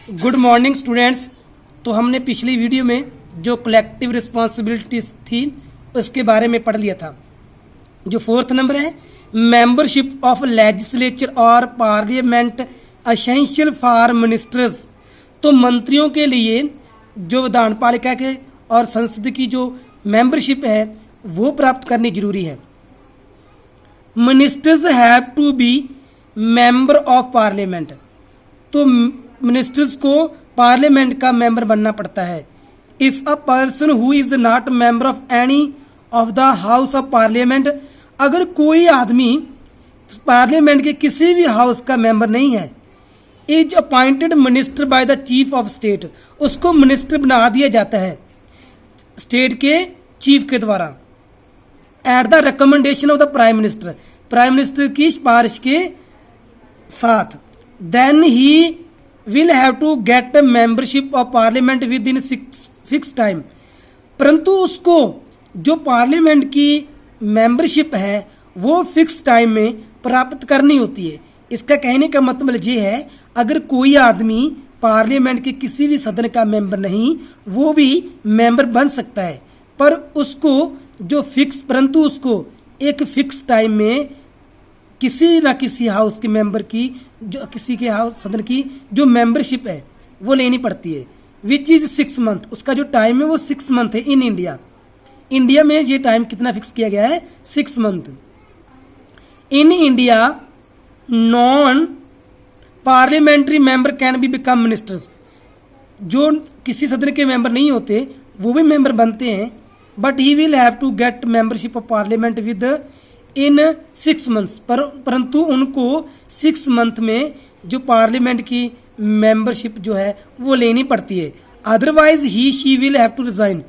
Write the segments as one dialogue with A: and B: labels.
A: Good morning students. तो हमने पिछली वीडियो में जो कलेक्टिव रिस्पॉन्सिबिलिटीज थी उसके बारे में पढ़ लिया था। जो फोर्थ नंबर है, मेंबरशिप ऑफ लेजिस्लेचर और पार्लियामेंट असेंशियल फॉर मिनिस्टर्स। तो मंत्रियों के लिए जो विधान पालिका के और संसद की जो मेंबरशिप है वो प्राप्त करनी जरूरी है। Ministers have to be member of parliament. तो मिनिस्टर्स को पार्लियामेंट का मेंबर बनना पड़ता है। If a person who is not member of any of the house of parliament, अगर कोई आदमी पार्लियामेंट के किसी भी हाउस का मेंबर नहीं है, is appointed minister by the chief of state, उसको मिनिस्टर बना दिया जाता है स्टेट के चीफ के द्वारा। At the recommendation of the prime minister, prime minister की सिफारिश के साथ। Then he will have to get membership of parliament within fix time. परंतु उसको जो पार्लियामेंट की मेंबरशिप है वो फिक्स टाइम में प्राप्त करनी होती है। इसका कहने का मतलब ये है, अगर कोई आदमी पार्लियामेंट के किसी भी सदन का मेंबर नहीं, वो भी मेंबर बन सकता है, पर उसको जो परंतु उसको एक फिक्स टाइम में किसी ना किसी हाउस के मेंबर की, जो किसी के हाउस सदन की जो मेंबरशिप है वो लेनी पड़ती है। विच इज 6 मंथ, उसका जो टाइम है वो 6 मंथ है इन इंडिया। इंडिया में ये टाइम कितना फिक्स किया गया है? 6 month. In India non parliamentary member can be become ministers. जो किसी सदन के मेंबर नहीं होते वो भी मेंबर बनते हैं, but he will have to get membership of parliament within 6 months. परंतु उनको 6 मंथ में जो पार्लियामेंट की मेंबरशिप जो है वो लेनी पड़ती है। Otherwise he she will have to resign,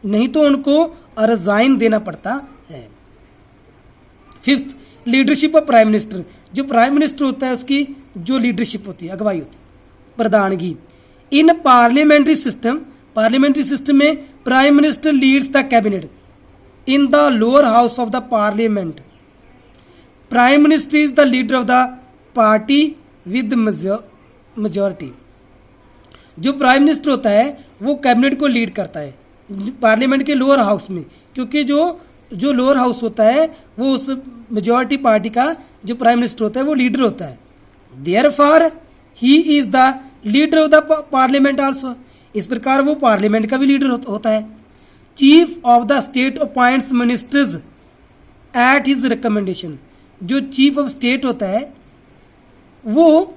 A: नहीं तो उनको रिजाइन देना पड़ता है। Fifth, leadership of prime minister. जो प्राइम मिनिस्टर होता है उसकी जो लीडरशिप होती है, अगुवाई होती है, प्रधानगी। इन पार्लियामेंट्री सिस्टम में prime minister leads the cabinet in the lower house of the parliament. Prime minister is the leader of the party with majority. जो प्राइम मिनिस्टर होता है वो कैबिनेट को लीड करता है पार्लियामेंट के लोअर हाउस में, क्योंकि जो लोअर हाउस होता है वो उस मेजॉरिटी पार्टी का जो प्राइम मिनिस्टर होता है वो लीडर होता है। Therefore he is the leader of the parliament also. इस प्रकार वो पार्लियामेंट का भी लीडर होता है। Chief of the state appoints ministers at his recommendation. जो चीफ ऑफ स्टेट होता है वो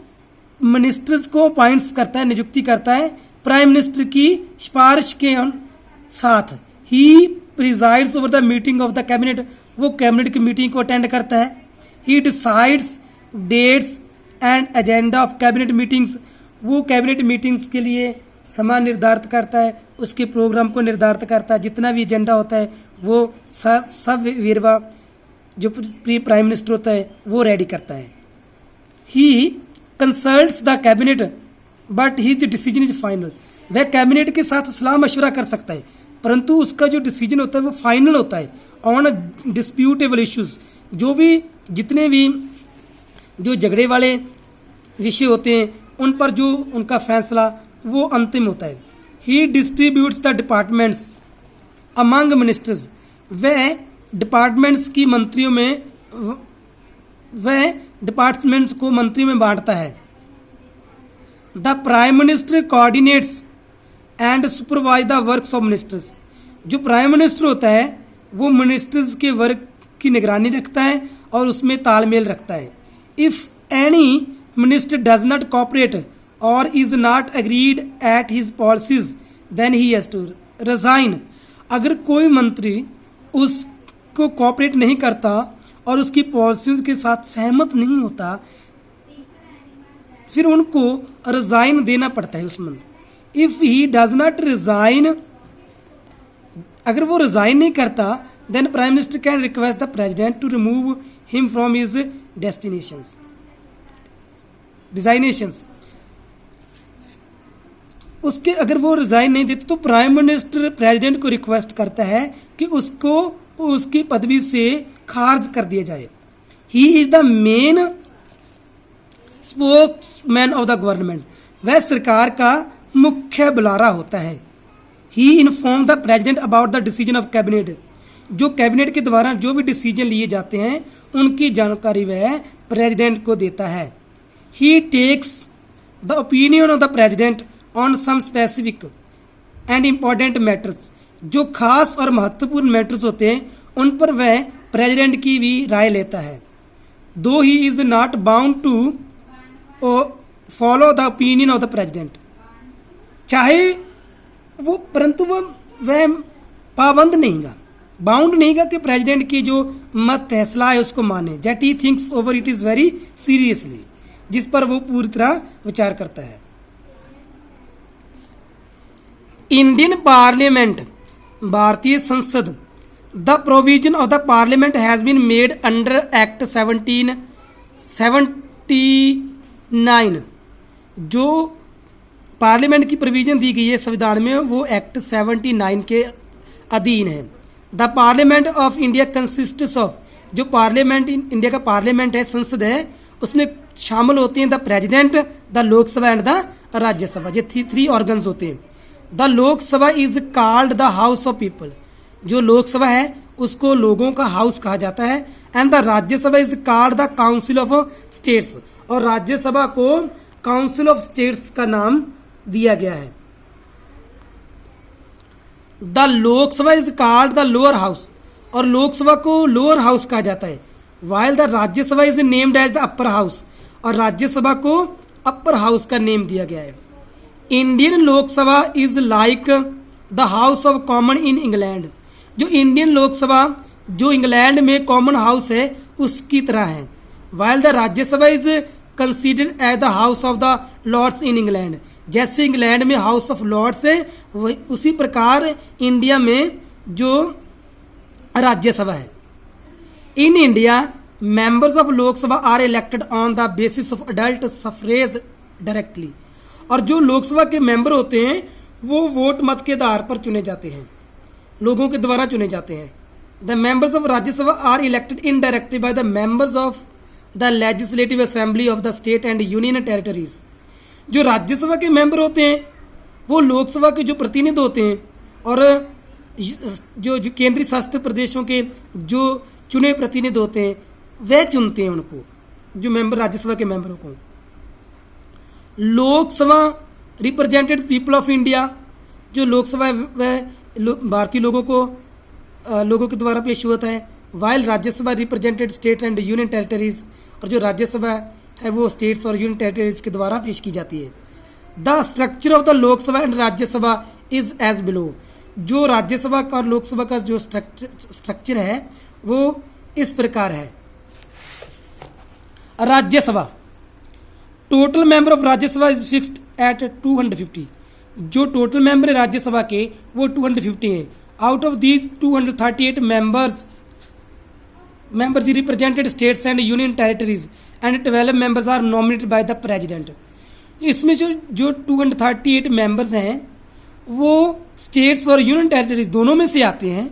A: मिनिस्टर्स को अपॉइंट्स करता है, नियुक्ति करता है प्राइम मिनिस्टर की सिफारिश के साथ। He presides over the meeting of the cabinet, वो कैबिनेट की मीटिंग को अटेंड करता है। He decides dates and agenda of cabinet meetings, वो कैबिनेट मीटिंग्स के लिए समय निर्धारित करता है, उसके प्रोग्राम को निर्धारित करता है। जितना भी एजेंडा होता है वो सब वेरवा जो प्री प्राइम मिनिस्टर होता है वो रेडी करता है। He consults the cabinet but his decision is final. वह कैबिनेट के साथ सलाह मशवरा कर सकता है, परंतु उसका जो डिसीजन होता है वो फाइनल होता है ऑन डिस्प्यूटेबल इश्यूज। जो भी जितने भी जो झगड़े वाले विषय होते हैं उन पर जो उनका फैसला वो अंतिम होता है। He distributes the departments among ministers. वह डिपार्टमेंट्स की मंत्रियों में वह डिपार्टमेंट्स को मंत्रियों में बांटता है। The prime minister coordinates and supervise the works of ministers. जो प्राइम मिनिस्टर होता है वो मिनिस्टर्स के वर्क की निगरानी रखता है और उसमें तालमेल रखता है। If any minister does not cooperate or is not agreed at his policies then he has to resign. अगर कोई मंत्री उसको कोऑपरेट नहीं करता और उसकी पॉलिसीज के साथ सहमत नहीं होता, फिर उनको रिजाइन देना पड़ता है उस मंत्री। If he does not resign, अगर वो रिजाइन नहीं करता, then prime minister can request the president to remove him from his designations. उसके अगर वो रिजाइन नहीं देते तो प्राइम मिनिस्टर प्रेसिडेंट को रिक्वेस्ट करता है कि उसको उसकी पदवी से खारिज कर दिया जाए। He is the main spokesman of the government. वह सरकार का मुख्य बुलारा होता है। He inform the president about the decision of cabinet, जो कैबिनेट के द्वारा जो भी डिसीजन लिए जाते हैं उनकी जानकारी वह प्रेजिडेंट को देता है। He takes the opinion of the president on some specific and important matters, जो खास और महत्वपूर्ण मैटर्स होते हैं उन पर वह प्रेजिडेंट की भी राय लेता है। Though he is not bound to follow the opinion of the president, चाहे वो परंतु वह पाबंद नहीं गा, बाउंड नहीं गा कि प्रेजिडेंट की जो मत फैसला है उसको माने। That he thinks over it is very seriously, जिस पर वो पूरी तरह विचार करता है। इंडियन पार्लियामेंट, भारतीय संसद, the provision of the parliament has been made under act 1779, जो पार्लियामेंट की प्रोविजन दी गई है संविधान में वो एक्ट 79 के अधीन है। The parliament of India consists of, जो पार्लियामेंट इंडिया का पार्लियामेंट है, संसद है, उसमें शामिल होते हैं the president, the Lok Sabha and the Rajya Sabha, ये थ्री ऑर्गन्स होते हैं। The Lok Sabha is called the house of people, जो लोकसभा है उसको लोगों का हाउस कहा जाता है। And the Rajya Sabha is called the council of states, और राज्यसभा को काउंसिल ऑफ स्टेट्स का नाम दिया गया है। The Lok Sabha is called the lower house, और लोकसभा को लोअर हाउस कहा जाता है। While the Rajya Sabha is named as the upper house, और राज्यसभा को अपर हाउस का नेम दिया गया है। Indian Lok Sabha is like the house of common in England, जो इंडियन लोकसभा जो इंग्लैंड में कॉमन हाउस है उसकी तरह है। While the Rajya Sabha is considered as the house of the lords in England, जैसे इंग्लैंड में हाउस ऑफ लॉर्ड्स है उसी प्रकार इंडिया में जो राज्यसभा है। In India members of Lok Sabha are elected on the basis of adult suffrage directly, और जो लोकसभा के मेंबर होते हैं वो वोट मत के आधार पर चुने जाते हैं, लोगों के द्वारा चुने जाते हैं। The members of Rajya Sabha are elected indirectly by the members of the legislative assembly of the state and union territories, जो राज्यसभा के मेंबर होते हैं वो लोकसभा के जो प्रतिनिधि होते हैं, और जो केंद्रीय शासित प्रदेशों के जो चुने प्रतिनिधि होते हैं वह चुनते हैं उनको, जो मेंबर राज्यसभा के मेंबरों को। Lok Sabha represented people of India, जो लोकसभा वह भारतीय लोगों के द्वारा पेश होता है। While Rajya Sabha represented state and union territories, और जो राज्यसभा है वो स्टेट्स और यूनियन टेरिटरीज के द्वारा पेश की जाती है। The structure of the Lok Sabha and Rajya Sabha is as below, जो राज्यसभा का और लोकसभा का जो स्ट्रक्चर है वो इस प्रकार है। Rajya Sabha, total member of Rajya Sabha is fixed at 250, जो टोटल मेंबर है राज्यसभा के वो 250 हैं। Out of these 238 members represented states and union territories and 12 members are nominated by the president. इसमें जो 238 मेंबर्स हैं वो स्टेट्स और यूनियन टेरिटरीज दोनों में से आते हैं,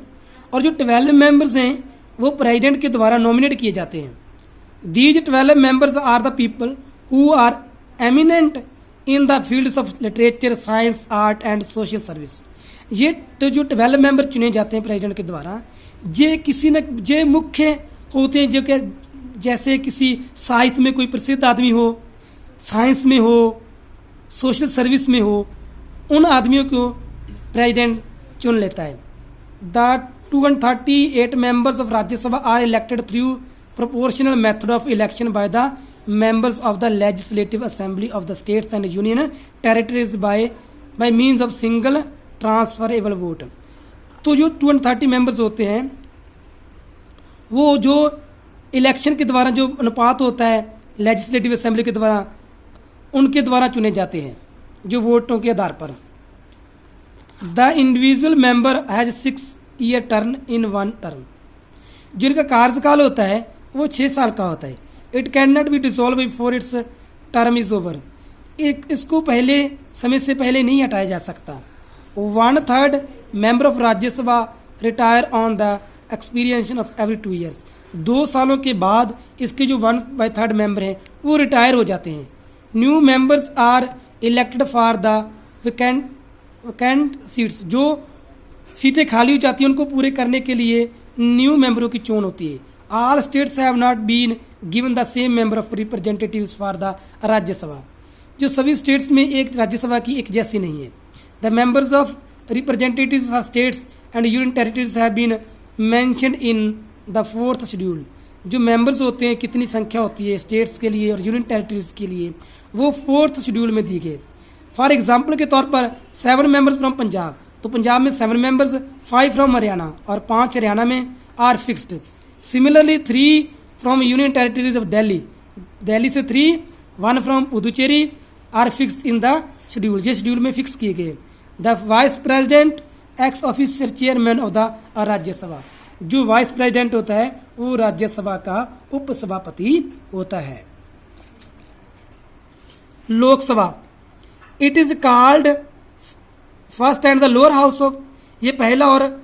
A: और जो 12 मेंबर्स हैं वो प्रेजिडेंट के द्वारा नॉमिनेट किए जाते हैं। These 12 members are the people who are eminent in the fields of literature, science, art and social service. ये तो जो 12 मेंबर चुने जाते हैं प्रेजिडेंट के द्वारा, ये किसी न जे मुख्य होते हैं, जो कि जैसे किसी साहित्य में कोई प्रसिद्ध आदमी हो, साइंस में हो, सोशल सर्विस में हो, उन आदमियों को प्रेजिडेंट चुन लेता है। The 238 members of Rajya Sabha are elected through proportional method of election by the members of the legislative assembly of the states and union territories by means of single transferable vote। तो जो 230 मेंबर्स होते हैं वो जो election के द्वारा जो अनुपात होता है लेजिस्लेटिव असेंबली के द्वारा, उनके द्वारा चुने जाते हैं जो वोटों के आधार पर। The individual member has 6 year term in 1 term, जिनका कार्यकाल होता है वो 6 साल का होता है। It can not be dissolve before it's term is over, इसको पहले समय से पहले नहीं हटाया जा सकता। 1/3 member of Rajya Sabha retire on the experience of every 2 years, 2 सालों के बाद इसके जो 1/3 मेंबर हैं वो रिटायर हो जाते हैं। New members are elected for the vacant seats, जो सीटें खाली हो जाती हैं उनको पूरे करने के लिए न्यू मेंबरों की चोन होती है। All states have not been given the same member of representatives for the Rajya Sabha, जो सभी स्टेट्स में एक राज्यसभा की एक जैसी नहीं है। The members of representatives for states and union territories have been mentioned in the 4th schedule, जो मेंबर्स होते हैं कितनी संख्या होती है स्टेट्स के लिए और यूनियन टेरिटरीज के लिए, वो 4th शेड्यूल में दी गए। फॉर एग्जाम्पल के तौर पर 7 मेंबर्स फ्रॉम पंजाब, तो पंजाब में 7 मेंबर्स, 5 फ्रॉम हरियाणा और 5 हरियाणा में are fixed. Similarly 3 from union territories of Delhi, Delhi से 3, 1 from Puducherry are fixed in the schedule, ये शेड्यूल में फिक्स किए गए। The vice president ex official chairman of the Rajya Sabha, जो वाइस प्रेसिडेंट होता है वो राज्यसभा का उपसभापति होता है। Lok Sabha, it is called first and the lower house of, ये पहला और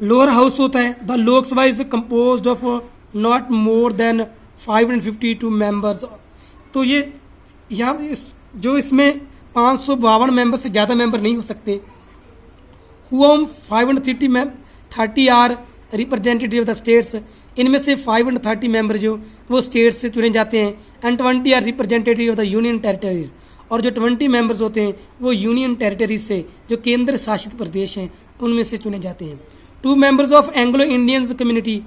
A: लोअर हाउस होता है। The Lok Sabha is composed of not more than 552 members, तो ये यहाँ जो इसमें 552 मेंबर से ज़्यादा मेंबर नहीं हो सकते। हुम 530 are representative of the states, इनमें से 530 मेंबर जो वो स्टेट्स से चुने जाते हैं। And 20 are representative of the union territories, और जो 20 मेंबर्स होते हैं वो यूनियन टेरिटरीज से, जो केंद्र शासित प्रदेश हैं उनमें से चुने जाते हैं। 2 members of Anglo Indians community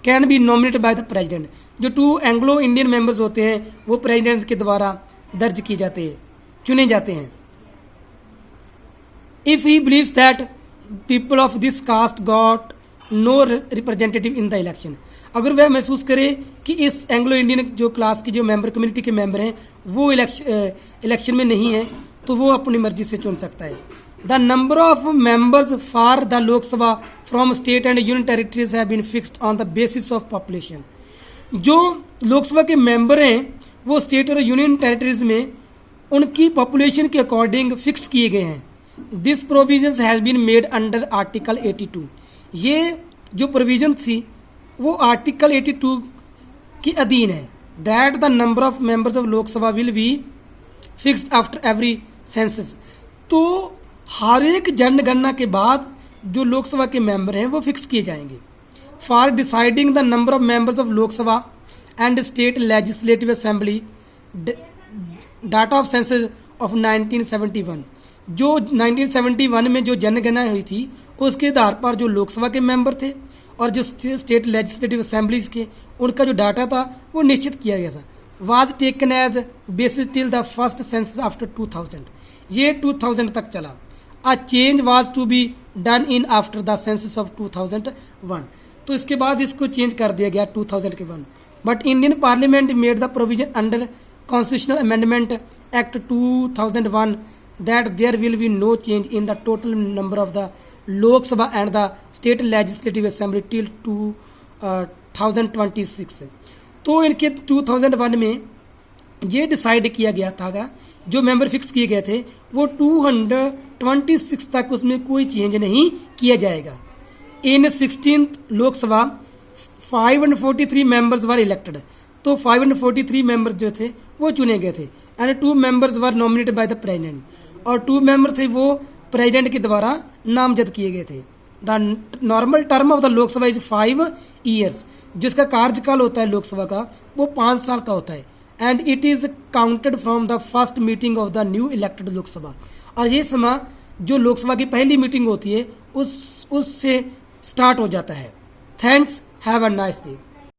A: can be nominated by the president, जो 2 एंग्लो इंडियन मेंबर्स होते हैं वो प्रेसिडेंट के द्वारा दर्ज किए जाते हैं, चुने जाते हैं। If he believes that people of this caste got no representative in the election, अगर वह महसूस करे कि इस एंग्लो इंडियन जो क्लास के जो मेंबर कम्युनिटी के मेंबर हैं वो इलेक्शन में नहीं है, तो वो अपनी मर्जी से चुन सकता है। The number of members for the Lok Sabha from state and union territories have been fixed on the basis of population, जो लोकसभा के मेंबर हैं वो स्टेट और यूनियन टेरिटरीज में उनकी पॉपुलेशन के अकॉर्डिंग फिक्स किए गए हैं। This provisions has been made under article 82, ये जो प्रोविजन थी वो आर्टिकल 82 के अधीन है। That the number of members of Lok Sabha will be fixed after every census, तो हर एक जनगणना के बाद जो लोकसभा के मेंबर हैं वो फिक्स किए जाएंगे। For deciding the number of members of Lok Sabha and state legislative assembly, data of census of 1971, जो 1971 में जो जनगणना हुई थी उसके आधार पर जो लोकसभा के मेंबर थे और जो स्टेट लेजिस्लेटिव असेंबलीज के उनका जो डाटा था वो निश्चित किया गया था। Was taken as basis till the first census after 2000, ये 2000 तक चला। A change was to be done in after the census of 2001, तो इसके बाद इसको चेंज कर दिया गया 2001। But Indian parliament made the provision under constitutional amendment act 2001 that there will be no change in the total number of the Lok Sabha and the state legislative assembly till 2026। तो इनके 2001 में ये decide किया गया था, जो member fix किए गए थे वो 226 तक उसमें कोई चेंज नहीं किया जाएगा। इन 16th Lok Sabha 543 members were elected, तो 543 मेंबर्स जो थे वो चुने गए थे। And 2 members were nominated by the president, और 2 मेंबर थे वो प्रेसिडेंट के द्वारा नामजद किए गए थे। The normal term of the Lok Sabha is 5 years, जिसका कार्यकाल होता है लोकसभा का वो 5 साल का होता है। And it is counted from the first meeting of the new elected Lok Sabha, और ये समय जो लोकसभा की पहली मीटिंग होती है उससे स्टार्ट हो जाता है। Thanks, have a nice day.